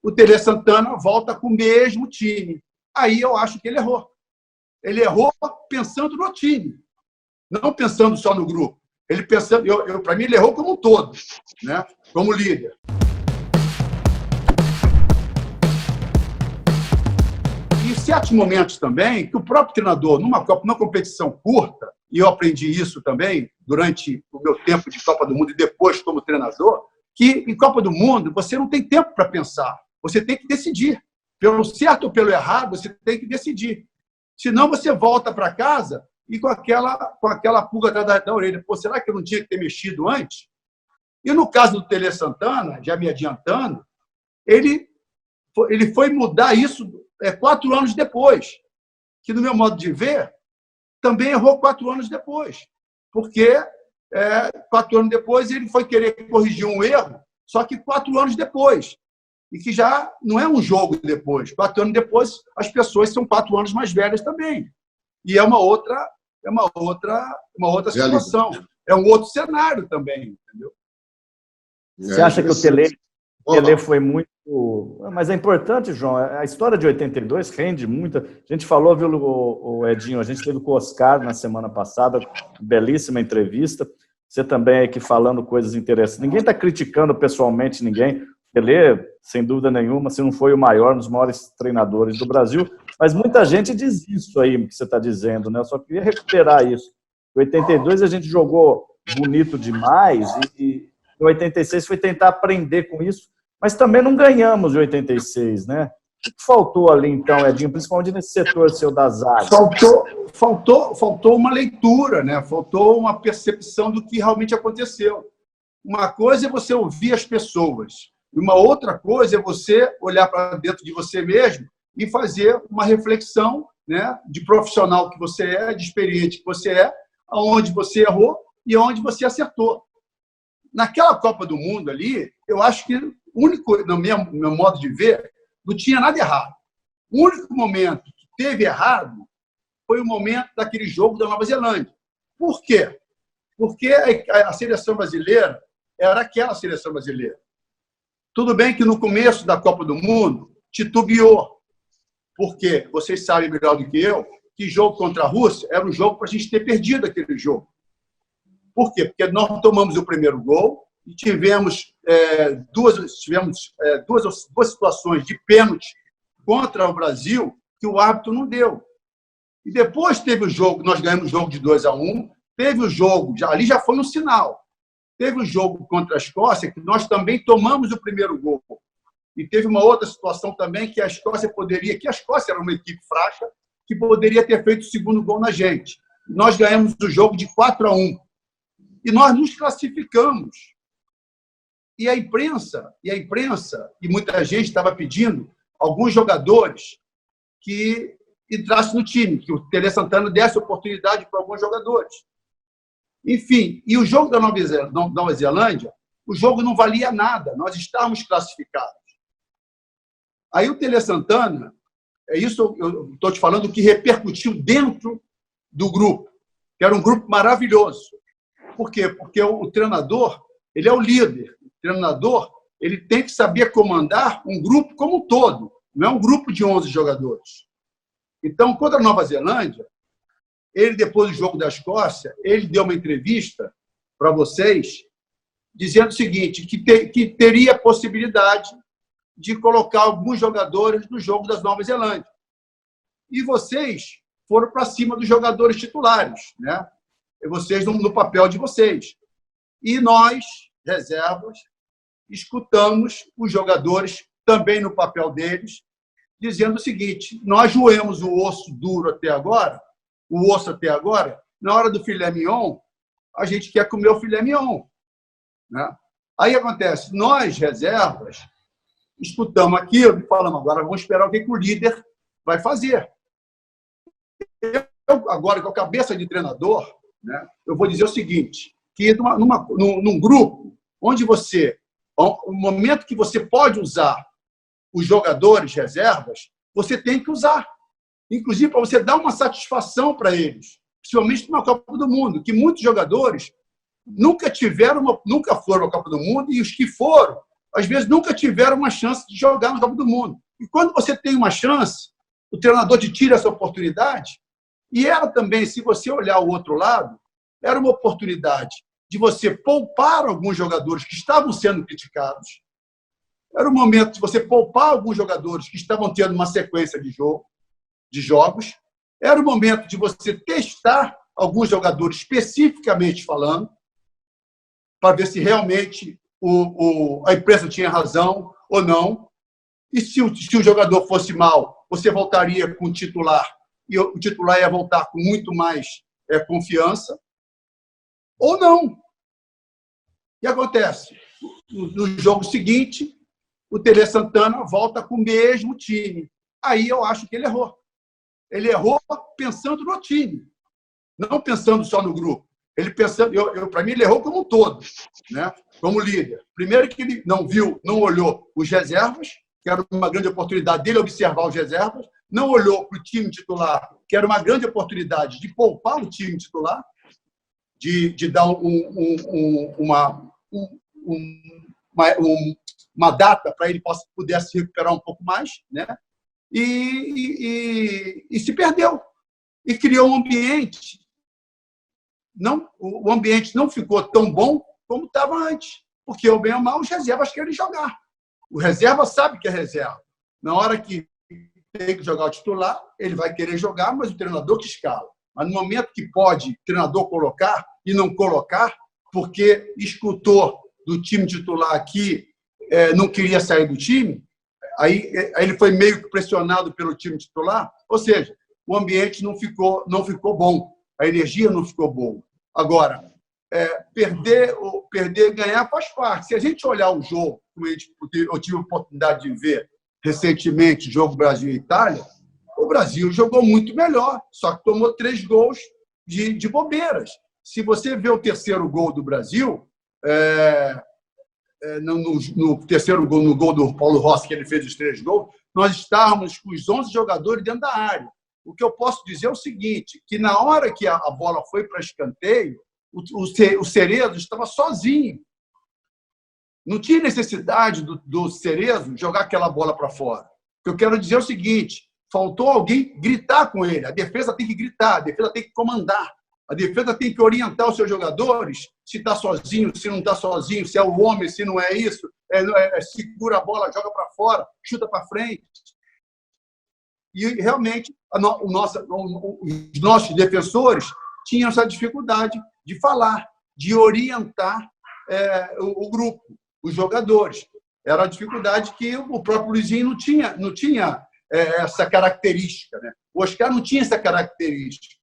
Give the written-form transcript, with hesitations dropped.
o Tele Santana volta com o mesmo time. Aí eu acho que ele errou. Ele errou pensando no time, não pensando só no grupo. Ele pensando, para mim, ele errou como um todo, né? Como líder. E em certos momentos também, que o próprio treinador, numa competição curta, e eu aprendi isso também durante o meu tempo de Copa do Mundo e depois como treinador, que em Copa do Mundo você não tem tempo para pensar, você tem que decidir. Pelo certo ou pelo errado, você tem que decidir. Senão você volta para casa e com aquela pulga atrás da orelha. Pô, será que eu não tinha que ter mexido antes? E no caso do Tele Santana, já me adiantando, ele foi mudar isso 4 anos depois, que, no meu modo de ver, também errou 4 anos depois. Porque 4 anos depois ele foi querer corrigir um erro, só que 4 anos depois. E que já não é um jogo depois. 4 anos depois, as pessoas são 4 anos mais velhas também. E é uma outra situação. É um outro cenário também, entendeu? Você acha que o Tele foi muito... Mas é importante, João, a história de 82 rende muito. A gente falou, viu, o Edinho, a gente teve com o Oscar na semana passada, belíssima entrevista. Você também aqui falando coisas interessantes. Ninguém está criticando pessoalmente ninguém. Pelé, sem dúvida nenhuma, se não foi o maior, um dos maiores treinadores do Brasil, mas muita gente diz isso aí que você está dizendo, né? Eu só queria recuperar isso. Em 82 a gente jogou bonito demais e em 86 foi tentar aprender com isso, mas também não ganhamos em 86, né? O que faltou ali, então, Edinho, principalmente nesse setor seu da zaga? Faltou uma leitura, né? Faltou uma percepção do que realmente aconteceu. Uma coisa é você ouvir as pessoas, e uma outra coisa é você olhar para dentro de você mesmo e fazer uma reflexão, né, de profissional que você é, de experiente que você é, aonde você errou e aonde você acertou. Naquela Copa do Mundo ali, eu acho que o único, no meu modo de ver, não tinha nada errado. O único momento que teve errado foi o momento daquele jogo da Nova Zelândia. Por quê? Porque a seleção brasileira era aquela seleção brasileira. Tudo bem que no começo da Copa do Mundo titubeou. Por quê? Vocês sabem melhor do que eu que jogo contra a Rússia era um jogo para a gente ter perdido aquele jogo. Por quê? Porque nós tomamos o primeiro gol e tivemos duas situações de pênalti contra o Brasil que o árbitro não deu. E depois teve o jogo, nós ganhamos o jogo de 2-1, teve o jogo, ali já foi um sinal. Teve o jogo contra a Escócia, que nós também tomamos o primeiro gol. E teve uma outra situação também que a Escócia era uma equipe fraca, que poderia ter feito o segundo gol na gente. Nós ganhamos o jogo de 4-1. E nós nos classificamos. E a imprensa, e muita gente estava pedindo alguns jogadores que entrassem no time, que o Tele Santana desse oportunidade para alguns jogadores. Enfim, e o jogo da Nova Zelândia, o jogo não valia nada, nós estávamos classificados. Aí o Tele Santana, isso eu estou te falando, que repercutiu dentro do grupo, que era um grupo maravilhoso. Por quê? Porque o treinador, ele é o líder. O treinador, ele tem que saber comandar um grupo como um todo, não é um grupo de 11 jogadores. Então, contra a Nova Zelândia, ele, depois do jogo da Escócia, ele deu uma entrevista para vocês, dizendo o seguinte, que teria possibilidade de colocar alguns jogadores no jogo das Nova Zelândia. E vocês foram para cima dos jogadores titulares, né? E vocês no papel de vocês. E nós, reservas, escutamos os jogadores também no papel deles, dizendo o seguinte, nós roemos o osso duro até agora, na hora do filé mignon, a gente quer comer o filé mignon. Né? Aí acontece, nós, reservas, escutamos aquilo e falamos, agora vamos esperar o que o líder vai fazer. Eu, agora, com a cabeça de treinador, né, eu vou dizer o seguinte, que num grupo onde o momento que você pode usar os jogadores reservas, você tem que usar. Inclusive, para você dar uma satisfação para eles, principalmente numa Copa do Mundo, que muitos jogadores nunca foram à Copa do Mundo e os que foram, às vezes, nunca tiveram uma chance de jogar no Copa do Mundo. E quando você tem uma chance, o treinador te tira essa oportunidade. E era também, se você olhar o outro lado, era uma oportunidade de você poupar alguns jogadores que estavam sendo criticados. Era o momento de você poupar alguns jogadores que estavam tendo uma sequência de jogos. Era o momento de você testar alguns jogadores, especificamente falando, para ver se realmente a empresa tinha razão ou não. E se o jogador fosse mal, você voltaria com o titular, e o titular ia voltar com muito mais confiança, ou não. O que acontece? No jogo seguinte, o Tele Santana volta com o mesmo time. Aí eu acho que ele errou. Ele errou pensando no time, não pensando só no grupo. Ele pensando, para mim, ele errou como um todo, né? Como líder. Primeiro que ele não viu, não olhou os reservas, que era uma grande oportunidade dele observar os reservas, não olhou para o time titular, que era uma grande oportunidade de poupar o time titular, de dar uma data para ele pudesse se recuperar um pouco mais, né? E se perdeu. E criou um ambiente. O ambiente não ficou tão bom como estava antes, porque o bem ou mal os reservas querem jogar. O reserva sabe que é reserva. Na hora que tem que jogar o titular, ele vai querer jogar, mas o treinador que escala. Mas no momento que pode o treinador colocar e não colocar, porque escutou do time titular aqui, não queria sair do time, aí ele foi meio que pressionado pelo time titular, ou seja, o ambiente não ficou bom, a energia não ficou boa. Agora, perder e ganhar faz parte. Se a gente olhar o jogo, como eu tive a oportunidade de ver recentemente, o jogo Brasil e Itália, o Brasil jogou muito melhor, só que tomou 3 gols de bobeiras. Se você vê o terceiro gol do Brasil, no terceiro gol, no gol do Paulo Rossi, que ele fez os 3 gols, nós estávamos com os 11 jogadores dentro da área. O que eu posso dizer é o seguinte, que na hora que a bola foi para escanteio, o Cerezo estava sozinho. Não tinha necessidade do Cerezo jogar aquela bola para fora. O que eu quero dizer é o seguinte, faltou alguém gritar com ele. A defesa tem que gritar, a defesa tem que comandar. A defesa tem que orientar os seus jogadores, se está sozinho, se não está sozinho, se é o homem, se não é isso, segura a bola, joga para fora, chuta para frente. E, realmente, os nossos defensores tinham essa dificuldade de falar, de orientar o grupo, os jogadores. Era a dificuldade que o próprio Luizinho não tinha essa característica, né? O Oscar não tinha essa característica.